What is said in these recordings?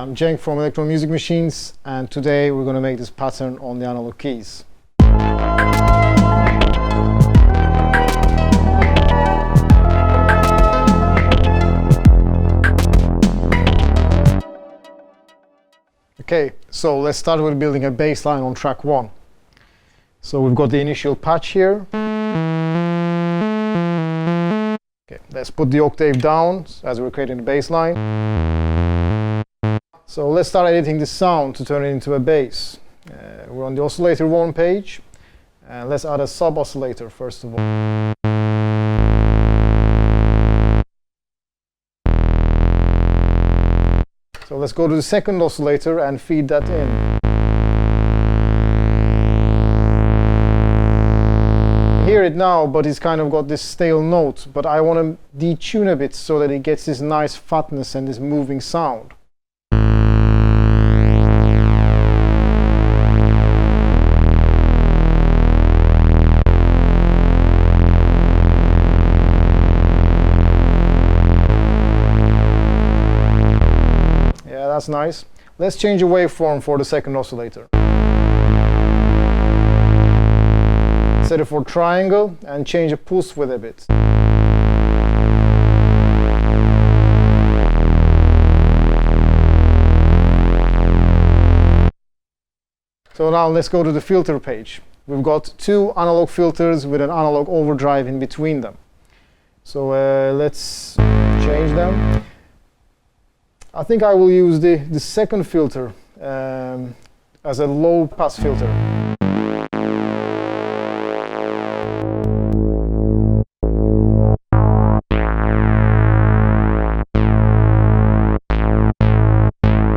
I'm Cenk from Elektron Music Machines, and today we're going to make this pattern on the analog keys. Okay, so let's start with building a bass line on track 1. So we've got the initial patch here. Okay, let's put the octave down as we're creating the bass line. So let's start editing the sound to turn it into a bass. We're on the oscillator 1 page, and let's add a sub oscillator first of all. So let's go to the second oscillator and feed that in. Hear it now, but it's kind of got this stale note, but I want to detune a bit so that it gets this nice fatness and this moving sound. That's nice. Let's change the waveform for the second oscillator. Set it for triangle and change the pulse width a bit. So now let's go to the filter page. We've got two analog filters with an analog overdrive in between them. So let's change them. I think I will use the second filter as a low pass filter.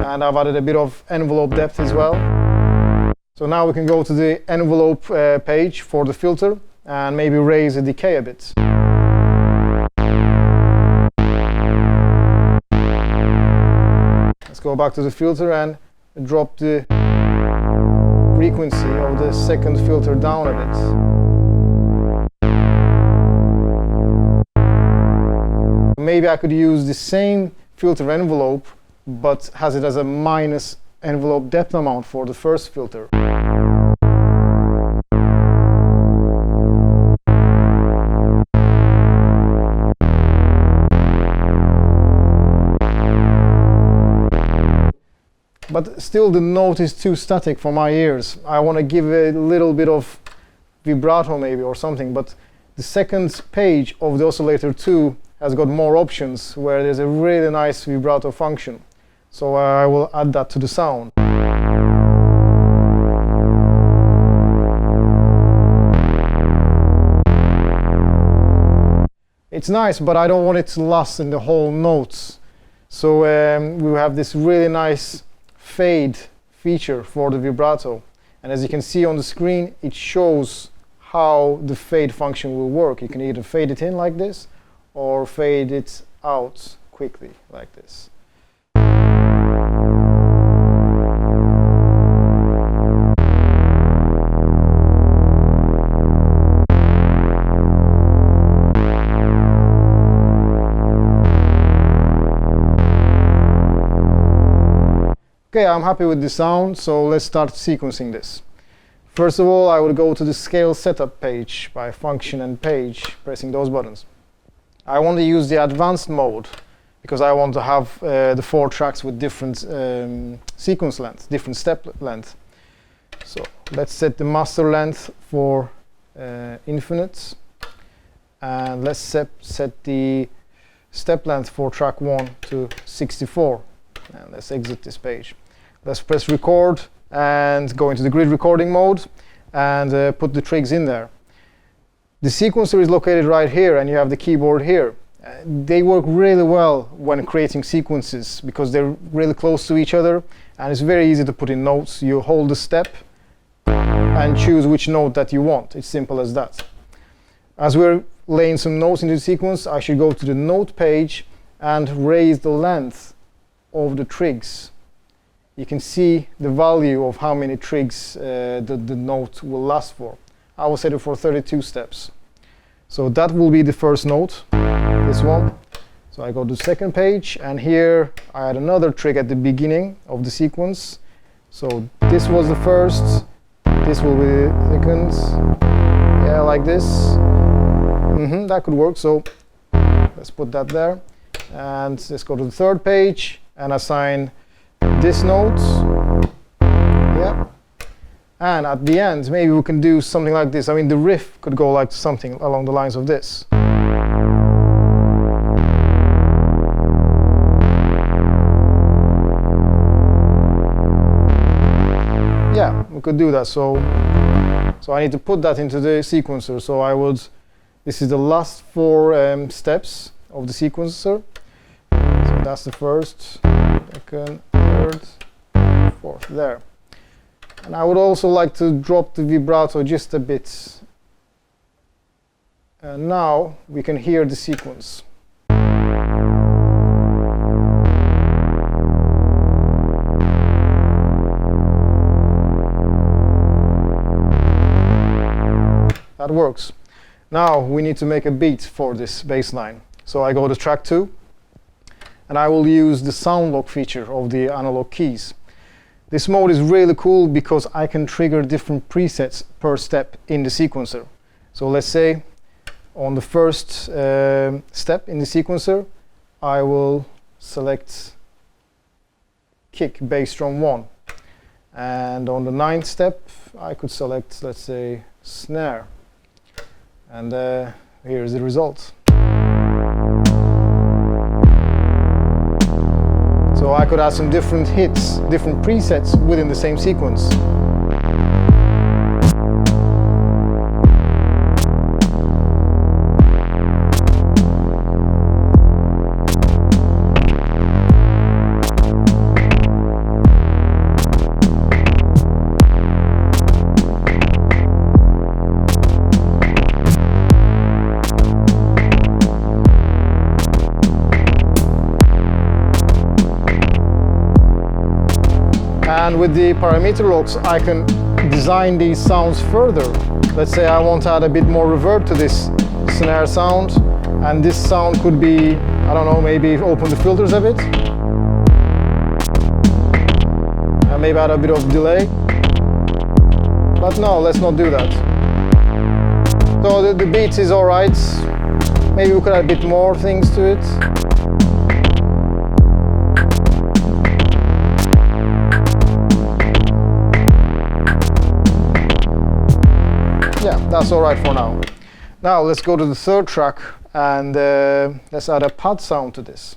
And I've added a bit of envelope depth as well. So now we can go to the envelope page for the filter and maybe raise the decay a bit. Let's go back to the filter and drop the frequency of the second filter down a bit. Maybe I could use the same filter envelope, but has it as a minus envelope depth amount for the first filter. But still the note is too static for my ears. I want to give a little bit of vibrato maybe or something, but the second page of the oscillator 2 has got more options where there's a really nice vibrato function. So I will add that to the sound. It's nice, but I don't want it to last in the whole notes. So we have this really nice fade feature for the vibrato, and as you can see on the screen, it shows how the fade function will work. You can either fade it in like this or fade it out quickly like this. Okay, I'm happy with the sound, so let's start sequencing this. First of all, I will go to the scale setup page by function and page, pressing those buttons. I want to use the advanced mode because I want to have the 4 tracks with different sequence length, different step length. So let's set the master length for infinite, and let's set the step length for track 1 to 64. And let's exit this page. Let's press record and go into the grid recording mode and put the trigs in there. The sequencer is located right here, and you have the keyboard here. They work really well when creating sequences because they're really close to each other, and it's very easy to put in notes. You hold the step and choose which note that you want. It's simple as that. As we're laying some notes into the sequence, I should go to the note page and raise the length of the trigs. You can see the value of how many trigs the note will last for. I will set it for 32 steps. So that will be the first note, this one. So So I go to the second page, and here I had another trick at the beginning of the sequence. So this was the first, this will be the second, yeah, like this. That could work, so let's put that there. And let's go to the third page and assign this note. Yeah. And at the end, maybe we can do something like this. I mean, the riff could go like something along the lines of this. Yeah, we could do that. So I need to put that into the sequencer. So I would, this is the last 4 steps of the sequencer. So that's the first, second, third, fourth, there. And I would also like to drop the vibrato just a bit. And now we can hear the sequence. That works. Now we need to make a beat for this bass line. So I go to track 2, and I will use the sound lock feature of the analog keys. This mode is really cool because I can trigger different presets per step in the sequencer. So let's say on the first step in the sequencer, I will select kick bass drum 1. And on the 9th step, I could select, let's say, snare. And here's the result. So I could add some different hits, different presets within the same sequence. And with the parameter locks, I can design these sounds further. Let's say I want to add a bit more reverb to this snare sound, and this sound could be, I don't know, maybe open the filters a bit, and maybe add a bit of delay. But no, let's not do that. So the beat is alright. Maybe we could add a bit more things to it. Yeah, that's all right for now. Now let's go to the third track, and let's add a pad sound to this.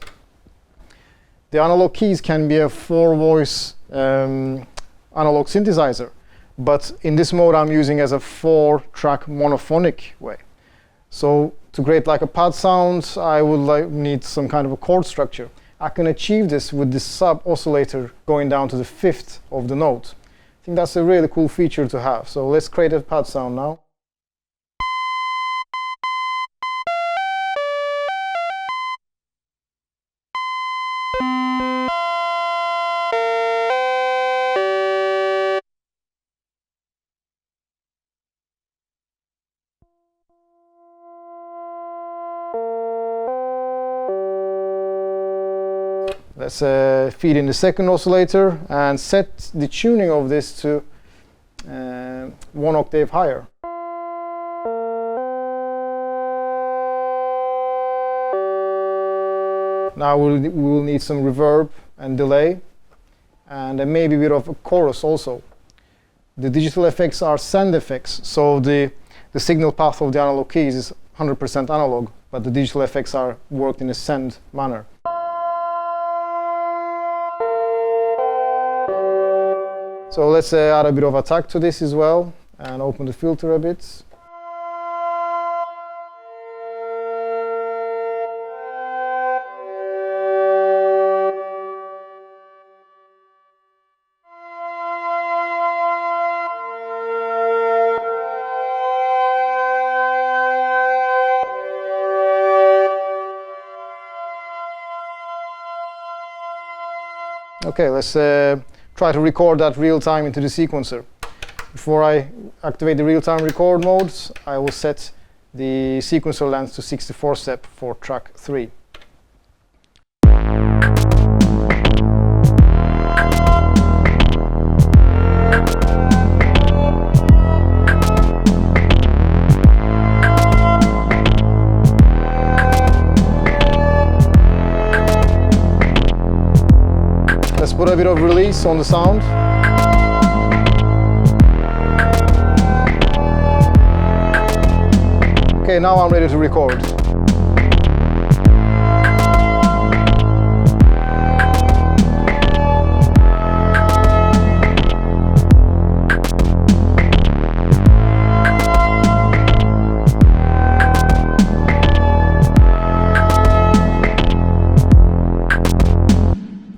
The analog keys can be a 4-voice analog synthesizer, but in this mode I'm using as a 4-track monophonic way. So to create like a pad sound, I would need some kind of a chord structure. I can achieve this with this sub oscillator going down to the 5th of the note. I think that's a really cool feature to have. So let's create a pad sound now. Let's feed in the second oscillator and set the tuning of this to 1 octave higher. Now we will need some reverb and delay, and maybe a bit of a chorus also. The digital effects are send effects, so the signal path of the analog keys is 100% analog, but the digital effects are worked in a send manner. So let's add a bit of attack to this as well, and open the filter a bit. Okay, let's try to record that real time into the sequencer. Before I activate the real-time record modes, I will set the sequencer length to 64 step for track 3. a bit of release on the sound. Okay, now I'm ready to record.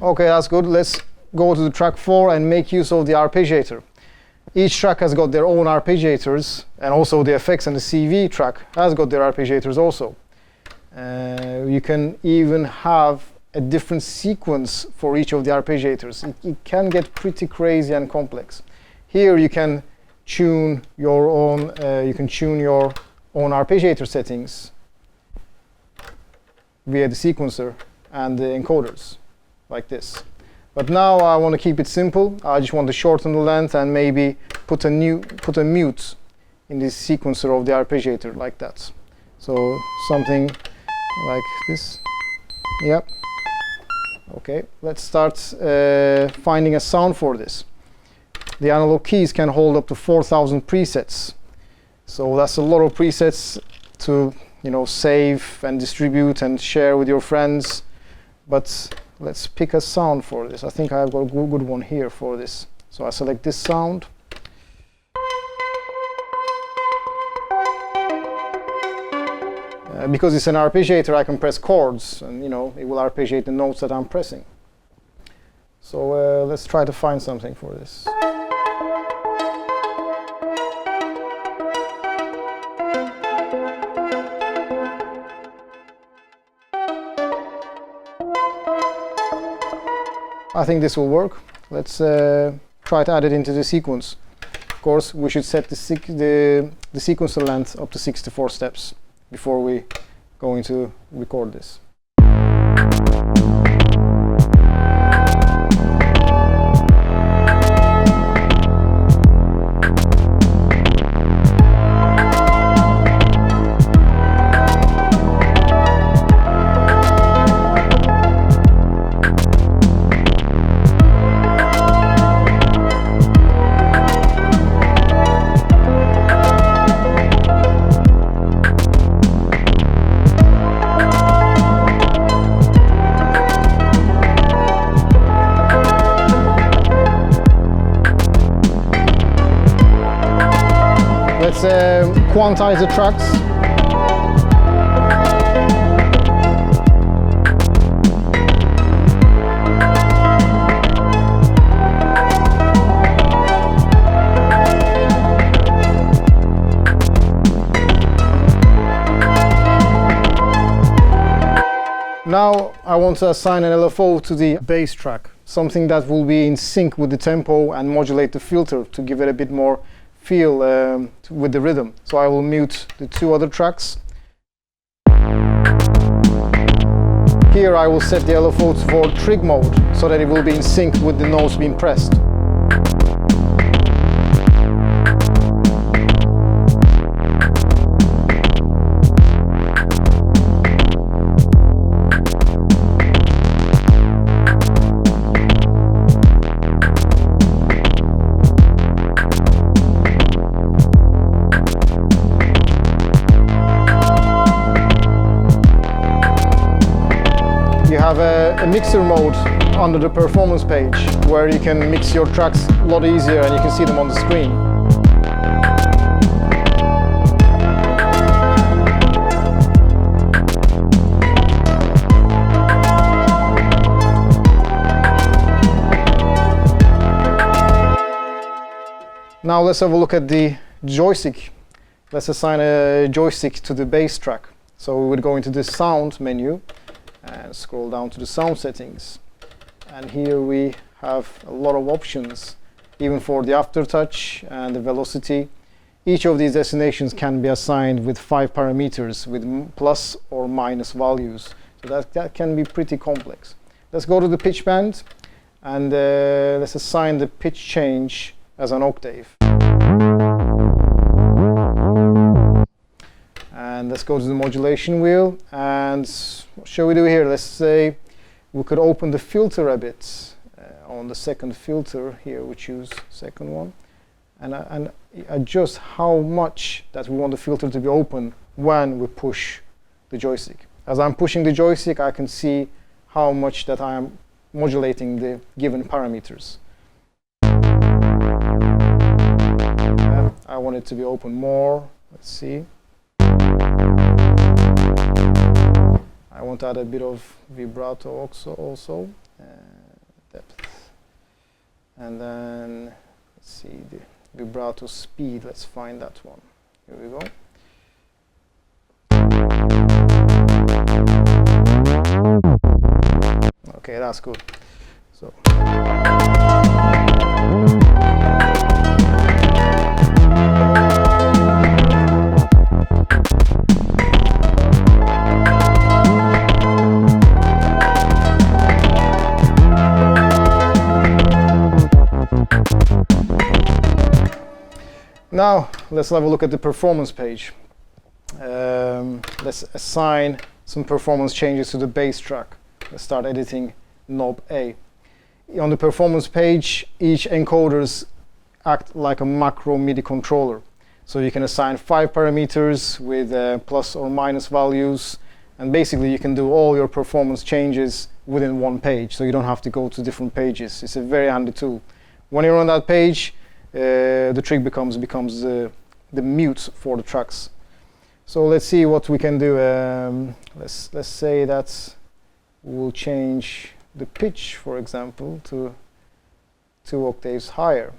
Okay, that's good. Let's go to the track 4 and make use of the arpeggiator. Each track has got their own arpeggiators, and also the effects and the CV track has got their arpeggiators also. You can even have a different sequence for each of the arpeggiators. It can get pretty crazy and complex. Here you can tune your own arpeggiator settings via the sequencer and the encoders, like this. But now I want to keep it simple. I just want to shorten the length and maybe put a mute in the sequencer of the arpeggiator, like that. So something like this. Yep. Okay, let's start finding a sound for this. The analog keys can hold up to 4,000 presets. So that's a lot of presets to, save and distribute and share with your friends. But let's pick a sound for this. I think I've got a good one here for this. So I select this sound. Because it's an arpeggiator, I can press chords, and it will arpeggiate the notes that I'm pressing. So let's try to find something for this. I think this will work. Let's try to add it into the sequence. Of course, we should set the sequencer length up to 64 steps before we go into record this. Let's quantize the tracks. Now I want to assign an LFO to the bass track, something that will be in sync with the tempo and modulate the filter to give it a bit more feel with the rhythm. So I will mute the 2 other tracks. Here I will set the LFO for trig mode so that it will be in sync with the notes being pressed. You have a mixer mode under the performance page where you can mix your tracks a lot easier and you can see them on the screen. Now let's have a look at the joystick. Let's assign a joystick to the bass track. So we would go into the sound menu and scroll down to the sound settings, and here we have a lot of options, even for the aftertouch and the velocity. Each of these destinations can be assigned with 5 parameters with plus or minus values, so that can be pretty complex. Let's go to the pitch band and let's assign the pitch change as an octave. And let's go to the modulation wheel, and what shall we do here? Let's say we could open the filter a bit on the second filter here, we choose second one, and adjust how much that we want the filter to be open when we push the joystick. As I'm pushing the joystick, I can see how much that I am modulating the given parameters. I want it to be open more. Let's see. I want to add a bit of vibrato also. Depth. And then, let's see, the vibrato speed. Let's find that one. Here we go. Okay, that's good. So. Now, let's have a look at the performance page. Let's assign some performance changes to the bass track. Let's start editing knob A. On the performance page, each encoders act like a macro MIDI controller. So you can assign 5 parameters with plus or minus values, and basically you can do all your performance changes within one page, so you don't have to go to different pages. It's a very handy tool. When you're on that page, the trick becomes the mute for the tracks. So let's see what we can do. Let's say that we'll change the pitch, for example, to 2 octaves higher.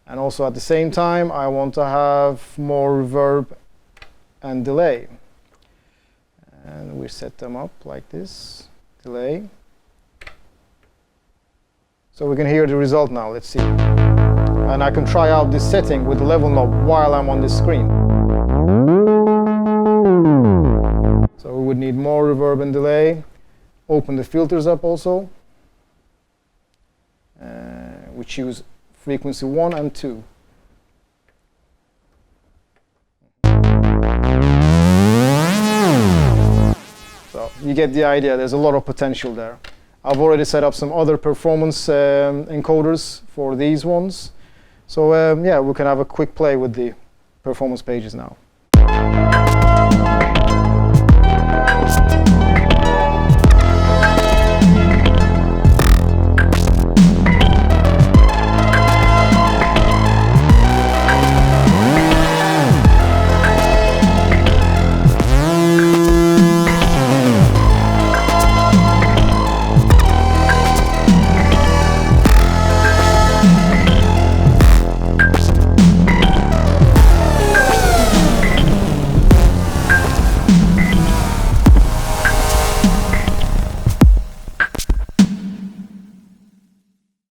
And also at the same time, I want to have more reverb and delay. And we set them up like this, delay. So we can hear the result now. Let's see. And I can try out this setting with the level knob while I'm on this screen. So we would need more reverb and delay. Open the filters up also. We choose frequency 1 and 2. So you get the idea, there's a lot of potential there. I've already set up some other performance encoders for these ones. So yeah, we can have a quick play with the performance pages now.